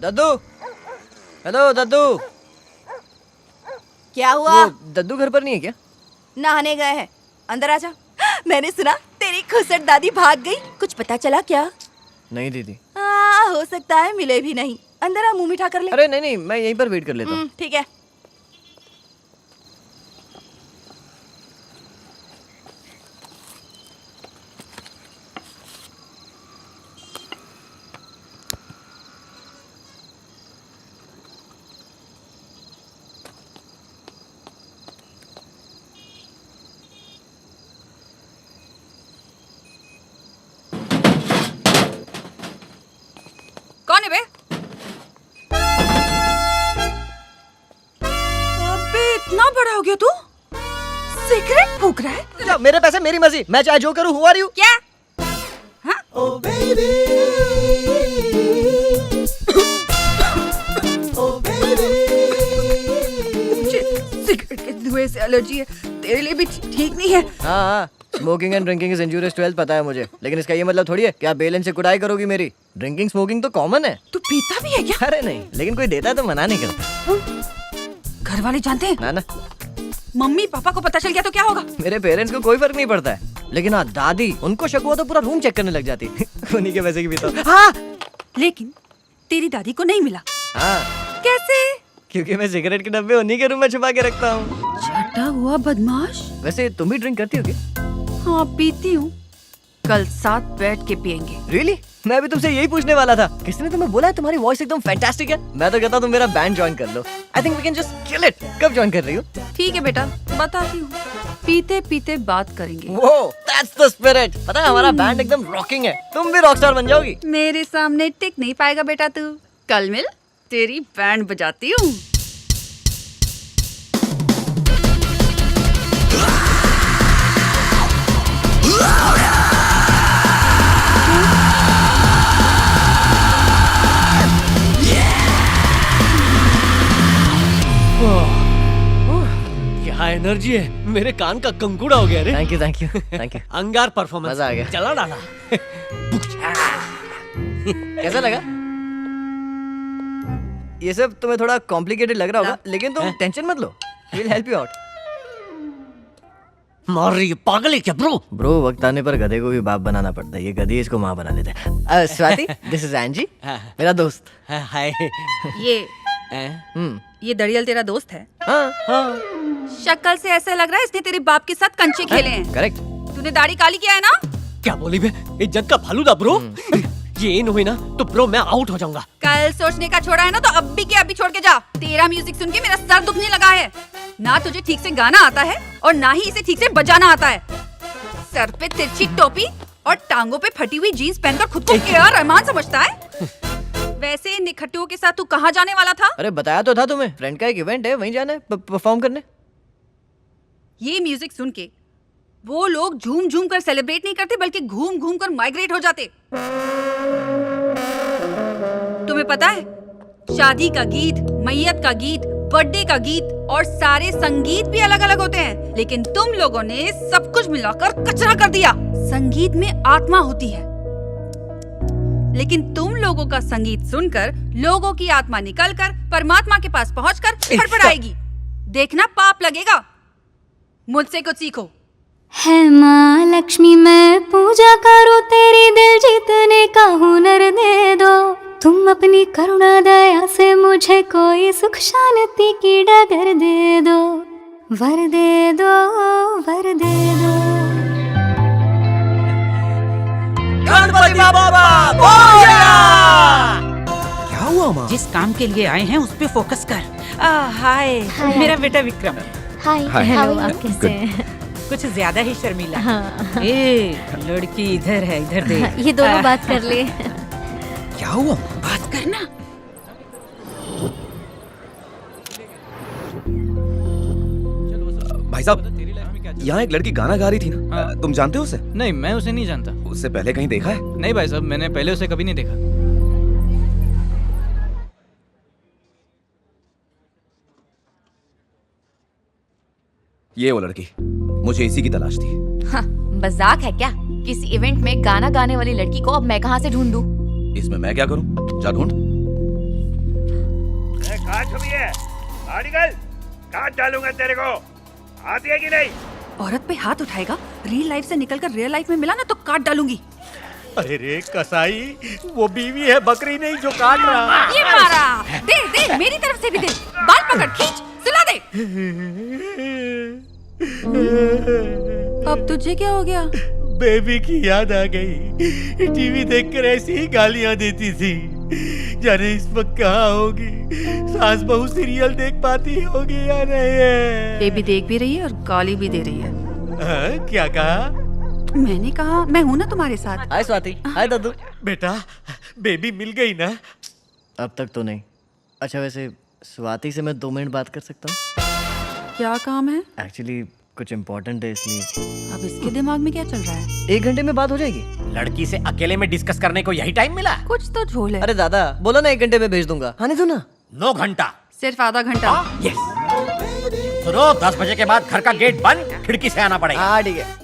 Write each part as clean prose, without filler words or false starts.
दद्दू, hello दद्दू। क्या हुआ? दद्दू घर पर नहीं है क्या? नहाने गए हैं, अंदर आ जा। मैंने सुना तेरी खुसट दादी भाग गई, कुछ पता चला क्या? नहीं दीदी। हो सकता है मिले भी नहीं। अंदर आ, मुंह मीठा कर ले। अरे नहीं नहीं, मैं यहीं पर वेट कर लेता हूँ। ठीक है। कौन है बे? अबे इतना बड़ा हो गया तू? सिगरेट फूक रहा है? जा, मेरे पैसे मेरी मर्जी, मैं चाहे जो करूँ। हुआ रही हूँ क्या? हाँ? Oh baby, oh baby. Cigarette के धुएं से एलर्जी है, तेरे लिए भी ठीक नहीं है। हाँ, smoking and drinking is injurious to health, पता है मुझे। लेकिन इसका ये मतलब थोड़ी है कि आप बेलन से कुटाई करोगी मेरी। ड्रिंकिंग स्मोकिंग तो कॉमन है। तू पीता भी है क्या? अरे नहीं, लेकिन कोई देता है तो मना नहीं करता। घर वाले जानते हैं? ना। मम्मी पापा को पता चल गया तो क्या होगा? मेरे पेरेंट्स को कोई फर्क नहीं पड़ता है, लेकिन हाँ दादी, उनको शक हुआ तो पूरा रूम चेक करने लग जाती। उन्हीं के पैसे की भी तो। हाँ, लेकिन तेरी दादी को नहीं मिला। हाँ, कैसे? क्योंकि मैं सिगरेट के डब्बे उन्हीं के रूम में छुपा के रखता हूँ। छटा हुआ बदमाश। वैसे तुम भी ड्रिंक करती हो क्या? हाँ पीती हूँ, कल साथ बैठ के पियेंगे। रियली? मैं भी तुमसे यही पूछने वाला था। किसने तुम्हें बोला है तुम्हारी वॉइस एकदम फैंटास्टिक है? मैं तो कहता हूँ तुम मेरा बैंड ज्वाइन कर लो। I think we can just kill it. कब ज्वाइन कर रही हो? ठीक है बेटा, बताती हूँ। पीते पीते बात करेंगे। वो दैट्स द स्पिरिट। पता है हमारा बैंड एकदम रॉकिंग है। तुम भी रॉकस्टार बन जाओगी। मेरे सामने टिक नहीं पाएगा बेटा तू। कल मिल, तेरी बैंड बजाती हूँ। क्या एनर्जी है, मेरे कान का कंकुड़ा हो गया रे। Thank you thank you thank you. अंगार परफॉर्मेंस मजा आ गया। चला डाला। कैसा लगा? ये सब तुम्हें थोड़ा कॉम्प्लिकेटेड लग रहा होगा, लेकिन तुम टेंशन मत लो, we will help you out. मार रही है, पागल है क्या ब्रो? ब्रो, वक्त आने पर गधे को भी बाप बनाना पड़ता है। ये गधी इसको माँ बना लेते हैं। स्वाति, दिस इज एंजी, मेरा दोस्त। हाय। ये दड़ियल तेरा दोस्त है? हाँ, शक्ल से ऐसा लग रहा है इसने तेरे बाप के साथ कंचे खेले हैं। करेक्ट। तूने दाढ़ी काली किया है ना? क्या बोली बे? इज्जत का फालूदा ब्रो। ये इन हुई ना तो ब्रो मैं आउट हो जाऊंगा। कल सोचने का छोड़ा है ना तो अभी के अभी छोड़ के जा। तेरा म्यूजिक सुन के मेरा सर दुखने लगा है। ना तुझे ठीक से गाना आता है और ना ही इसे ठीक से बजाना आता है। सर पे तिरछी टोपी और टांगों पे फटी हुई जीन्स पहनकर खुद को क्या रहमान समझता है? वैसे निखट्टुओं के साथ तू कहाँ जाने वाला था? अरे बताया तो था तुम्हें, फ्रेंड का एक इवेंट है, वहीं जाना है परफॉर्म करने। ये म्यूजिक सुन के वो लोग झूम झूम कर सेलिब्रेट नहीं करते बल्कि घूम घूम कर माइग्रेट हो जाते। तुम्हें पता है, शादी का गीत, मैयत का गीत, बर्थडे का गीत और सारे संगीत भी अलग अलग होते हैं, लेकिन तुम लोगों ने सब कुछ मिलाकर कचरा कर दिया। संगीत में आत्मा होती है, लेकिन तुम लोगों का संगीत सुनकर लोगों की आत्मा निकलकर परमात्मा के पास पहुंचकर फड़फड़ाएगी। देखना पाप लगेगा। मुझसे कुछ सीखो। है माँ लक्ष्मी, मैं पूजा करूँ तेरी, दिल जीतने का हुनर दे दो। तुम अपनी करुणा दया से मुझे कोई सुख शांति की डगर दे दो। वर दे दो, वर दे दो। गणपति बाबा बोला। क्या हुआ माँ? जिस काम के लिए आए हैं उस पे फोकस कर। हाय, मेरा बेटा विक्रम। हाय, हेलो, आप कैसे हैं? कुछ ज्यादा ही शर्मीला। हाँ। ए, लड़की इधर है, इधर देख। ये दोनों बात कर ले। क्या हुआ? बात करना। भाई साहब, यहाँ एक लड़की गाना गा रही थी ना, तुम जानते हो उसे? नहीं, मैं उसे नहीं जानता। उससे पहले कहीं देखा है? नहीं भाई साहब, मैंने पहले उसे कभी नहीं देखा। ये वो लड़की, मुझे इसी की तलाश थी। हाँ, मजाक है क्या? किसी इवेंट में गाना गाने वाली लड़की को अब मैं कहाँ से ढूंढूं? इसमें मैं क्या करूं? जा ढूंढ। कहाँ छुपी है? बाहर निकल, काट डालूंगा तेरे को। आती है कि नहीं? औरत पे हाथ उठाएगा, रियल लाइफ से निकलकर रियल लाइफ में मिला ना तो काट डालूंगी। अरे रे कसाई, वो बीवी है, बकरी नहीं जो काट रहा। ये मारा, दे दे मेरी तरफ से भी दे, बाल पकड़ खींच, सुला दे। अब तुझे क्या हो गया? बेबी की याद आ गई। टीवी देखकर ऐसी ही गालियां देती थी। जाने इस वक्त कहाँ होगी? सास बहू सीरियल देख पाती होगी या नहीं? बेबी देख भी रही है और गाली भी दे रही है। क्या कहा? मैंने कहा मैं हूँ ना तुम्हारे साथ। हाय स्वाति, हाय दादू। बेटा, बेबी मिल गई ना? अब तक तो नहीं। अच्छा वैसे स्वाति से मैं 2 मिनट बात कर सकता हूँ? क्या काम है? एक्चुअली कुछ इम्पोर्टेंट है इसलिए। अब इसके दिमाग में क्या चल रहा है? 1 घंटे में बात हो जाएगी। लड़की से अकेले में डिस्कस करने को यही टाइम मिला? कुछ तो झोल है। अरे दादा बोलो ना 1 घंटे में भेज दूंगा। आने दो ना। 9 घंटा। सिर्फ आधा घंटा। यस। सुनो, 10 बजे के बाद घर का गेट बंद, खिड़की से आना पड़ेगा। हाँ ठीक है।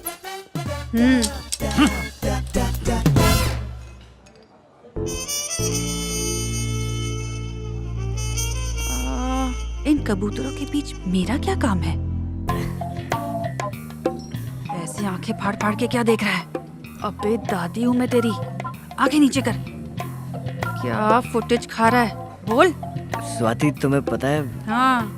इन कबूतरों के बीच मेरा क्या काम है? ऐसे आंखें फाड़ फाड़ के क्या देख रहा है? अबे दादी हूँ मैं तेरी, आंखें नीचे कर। क्या फुटेज खा रहा है? बोल। स्वाति तुम्हें पता है हाँ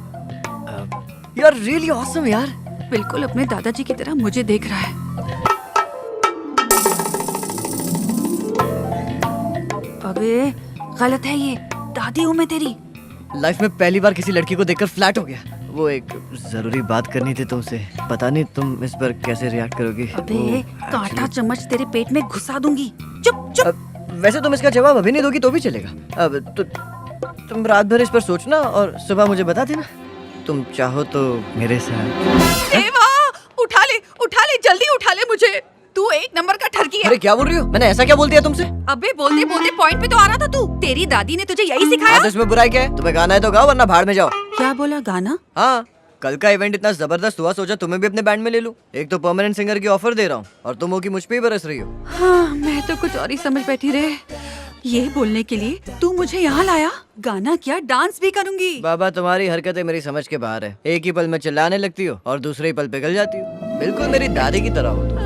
यार रियली ऑसम यार। बिल्कुल अपने दादाजी की तरह मुझे देख रहा है। अबे गलत है ये, दादी हूँ मैं तेरी। लाइफ में पहली बार किसी लड़की को देखकर फ्लैट हो गया। वो एक जरूरी बात करनी थी तुमसे। पता नहीं तुम इस पर कैसे रिएक्ट करोगी। अबे कांटा चम्मच तेरे पेट में घुसा दूंगी। चुप चुप। वैसे तुम इसका जवाब अभी नहीं दोगी तो भी चलेगा। अब तुम रात भर इस पर सोचना और सुबह मुझे बता देना। तुम चाहो तो मेरे साथ। देवा, उठा ले जल्दी उठा ले मुझे। तू 1 नंबर का ठरकी है। अरे क्या बोल रही हो? मैंने ऐसा क्या बोल दिया तुमसे? अबे बोलते बोलते पॉइंट पे तो आ रहा था तू। तेरी दादी ने तुझे यही सिखाया? तो इसमें बुराई क्या है? तुम्हें गाना है तो गाओ वरना भाड़ में जाओ। क्या बोला गाना? हाँ, कल का इवेंट इतना जबरदस्त हुआ, सोचा तुम्हें भी अपने बैंड में ले लूं। एक तो परमानेंट सिंगर की ऑफर दे रहा हूँ और तुम हो कि मुझ पे ही बरस रही हो। हाँ, मैं तो कुछ और ही समझ बैठी रे। ये बोलने के लिए तू मुझे यहाँ लाया? गाना क्या डांस भी करूंगी। बाबा तुम्हारी हरकतें मेरी समझ के बाहर है। एक ही पल में चिल्लाने लगती हो और दूसरे ही पल पिघल जाती हो। बिल्कुल मेरी दादी की तरह हो तुम।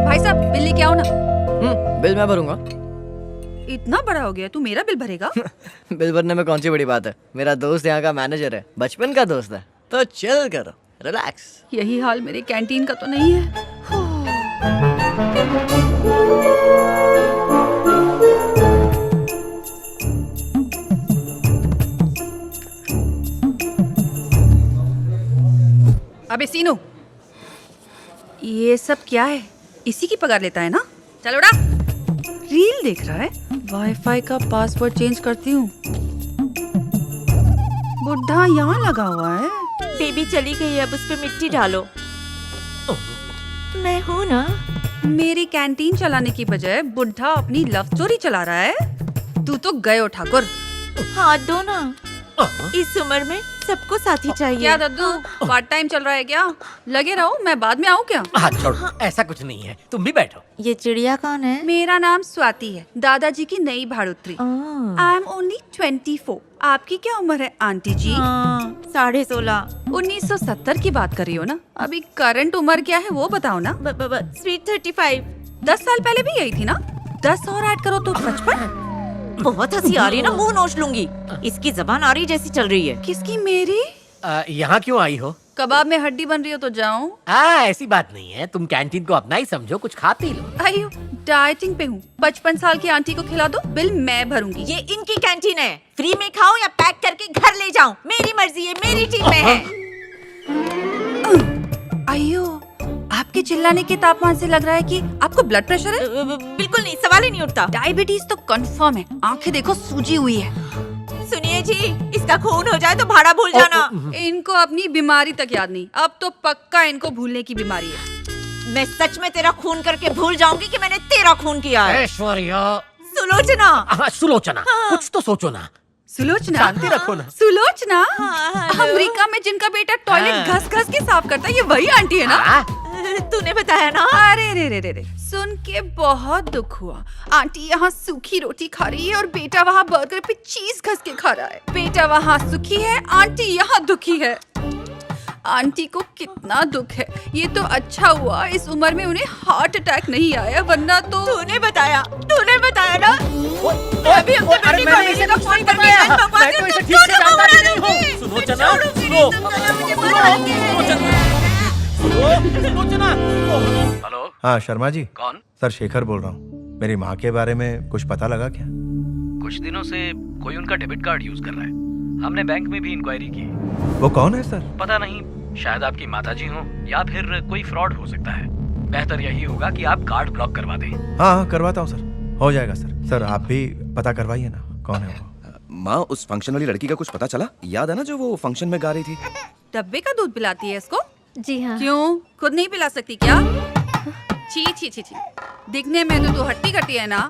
भाई साहब बिल लेके आओ ना। बिल मैं भरूंगा। इतना बड़ा हो गया तू मेरा बिल भरेगा? बिल भरने में कौन सी बड़ी बात है? मेरा दोस्त यहाँ का मैनेजर है, बचपन का दोस्त है, तो चिल करो, रिलैक्स। यही हाल मेरे कैंटीन का तो नहीं है। अबे सीनू, ये सब क्या है? इसी की पगार लेता है ना? चल उड़ा। रील देख रहा है? वाईफाई का पासवर्ड चेंज करती हूँ। बुढ़ा यहाँ लगा हुआ है। बेबी चली गई, अब उस पे मिट्टी डालो। मैं हूँ ना। मेरी कैंटीन चलाने की बजाय बुढ़ा अपनी लव स्टोरी चला रहा है। तू तो गयो ठाकुर। हाथ दो ना। इस उम्र में सबको साथी चाहिए। क्या दद्दू, पार्ट टाइम चल रहा है क्या? लगे रहो, मैं बाद में आऊँ क्या? हाथ छोड़ो, ऐसा कुछ नहीं है, तुम भी बैठो। ये चिड़िया कौन है? मेरा नाम स्वाति है, दादाजी की नई भाड़ुत्री। I am only 24। आपकी क्या उम्र है आंटी जी? 16.5। 1970 की बात कर रही हो ना? अभी करंट उम्र क्या है वो बताओ ना। स्वीट 35। 10 साल पहले भी यही थी ना? 10 और ऐड करो तो 55। बहुत हंसी आ रही है ना, मुंह नोच लूंगी। इसकी जबान आरी जैसी चल रही है। किसकी? मेरी? यहाँ क्यों आई हो? कबाब में हड्डी बन रही हो तो जाऊं? ऐसी बात नहीं है, तुम कैंटीन को अपना ही समझो, कुछ खा पी लो। आइयो, डाइटिंग पे हूँ। 55 साल की आंटी को खिला दो, बिल मैं भरूंगी। ये इनकी कैंटीन है, फ्री में खाओ या पैक करके घर ले जाऊं, मेरी मर्जी है, मेरी टीम में है। आइयो, आपके चिल्लाने के तापमान से लग रहा है कि आपको ब्लड प्रेशर है। बिल्कुल नहीं, सवाल ही नहीं उठता। डायबिटीज तो कंफर्म है, आंखें देखो सूजी हुई है। सुनिए जी, इसका खून हो जाए तो भाड़ा भूल जाना। इनको अपनी बीमारी तक याद नहीं, अब तो पक्का इनको भूलने की बीमारी है। मैं सच में तेरा खून करके भूल जाऊंगी कि मैंने तेरा खून किया है। ऐश्वर्या। सुलोचना। सुलोचना, कुछ तो सोचो ना। सुलोचना, शांति रखो ना। सुलोचना, हाँ, हेलो। अमेरिका में जिनका बेटा टॉयलेट घस घस के साफ करता है, ये वही आंटी है ना? तूने बताया ना। अरे रे रे रे रे, सुन के बहुत दुख हुआ। आंटी यहाँ सूखी रोटी खा रही है और बेटा वहाँ बर्गर पे चीज घस के खा रहा है। बेटा वहाँ सुखी है, आंटी यहाँ दुखी है। आंटी को कितना दुख है। ये तो अच्छा हुआ इस उम्र में उन्हें हार्ट अटैक नहीं आया, वरना तो तूने बताया ना। अभी अपने अरे बेटी को मैंने इसे अमेरिका कुछ फोन नहीं करके बताया। बहन भगवान मैं के तो इसे तुम ठीक से दोनों जानता भी उड़ा नहीं दोगे। हूँ। सुलोचना, छोड़ूंगी नहीं, तुम दोनों मुझे मारोगे। हेलो हाँ शर्मा जी, कौन? सर शेखर बोल रहा हूँ। मेरी माँ के बारे में कुछ पता लगा क्या? कुछ दिनों से कोई उनका डेबिट कार्ड यूज कर रहा है। हमने बैंक में भी इंक्वायरी की। वो कौन है सर? पता नहीं, शायद आपकी माताजी हो या फिर कोई फ्रॉड हो सकता है। बेहतर यही होगा कि आप कार्ड ब्लॉक करवा दें। हाँ करवाता हूँ सर, हो जाएगा सर। सर आप भी पता करवाइए ना कौन है वो। माँ, उस फंक्शन वाली लड़की का कुछ पता चला? याद है ना जो वो फंक्शन में गा रही थी? डब्बे का दूध पिलाती है इसको? जी हाँ। क्यों, खुद नहीं पिला सकती क्या? छी छी छी छी, दिखने में तो तू हट्टी कट्टी है ना।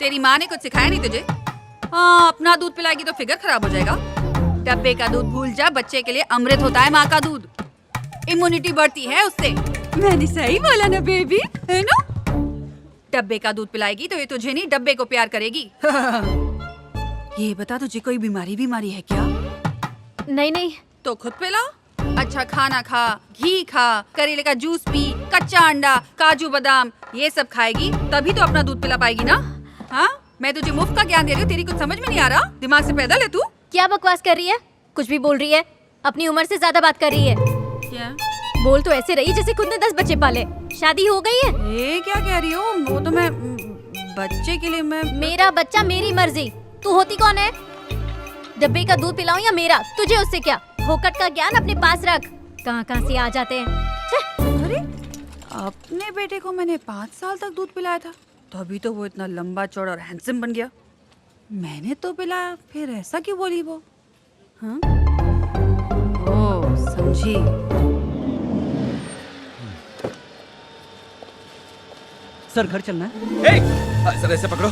तेरी माँ ने कुछ सिखाया नहीं तुझे? हाँ, अपना दूध पिलाएगी तो फिगर खराब हो जाएगा। डब्बे का दूध भूल जा, बच्चे के लिए अमृत होता है माँ का दूध। इम्यूनिटी बढ़ती है उससे। मैंने सही बोला ना बेबी, है ना? डब्बे का दूध पिलाएगी तो ये तुझे नहीं, डब्बे को प्यार करेगी। ये बता, तुझे कोई बीमारी है क्या? नहीं नहीं, तो खुद पिला। अच्छा खाना खा, घी खा, करेले का जूस पी, कच्चा अंडा, काजू बादाम, ये सब खाएगी तभी तो अपना दूध पिला पाएगी ना। हाँ, मैं तुझे मुफ्त का ज्ञान दे रही हूँ, तेरी कुछ समझ में नहीं आ रहा? दिमाग से पैदल है तू? क्या बकवास कर रही है? कुछ भी बोल रही है, अपनी उम्र से ज्यादा बात कर रही है। क्या? बोल तो ऐसे रही जैसे खुद ने 10 बच्चे पाले। शादी हो गई है? ये क्या कह रही हो? वो तो मैं बच्चे के लिए मैं मेरा बच्चा मेरी मर्जी। तू होती कौन है? डब्बे का दूध पिलाऊं या मेरा? तुझे उससे क्या? फोकट का ज्ञान अपने पास रख। कहाँ से आ जाते हैं। अरे, अपने बेटे को मैंने 5 साल तक दूध पिलाया था, तभी तो वो इतना लंबा चौड़ा और हैंडसम बन गया। मैंने तो पिलाया, फिर ऐसा क्यों बोली वो? हाँ? ओ, समझी। सर घर चलना है। सर ऐसे पकड़ो।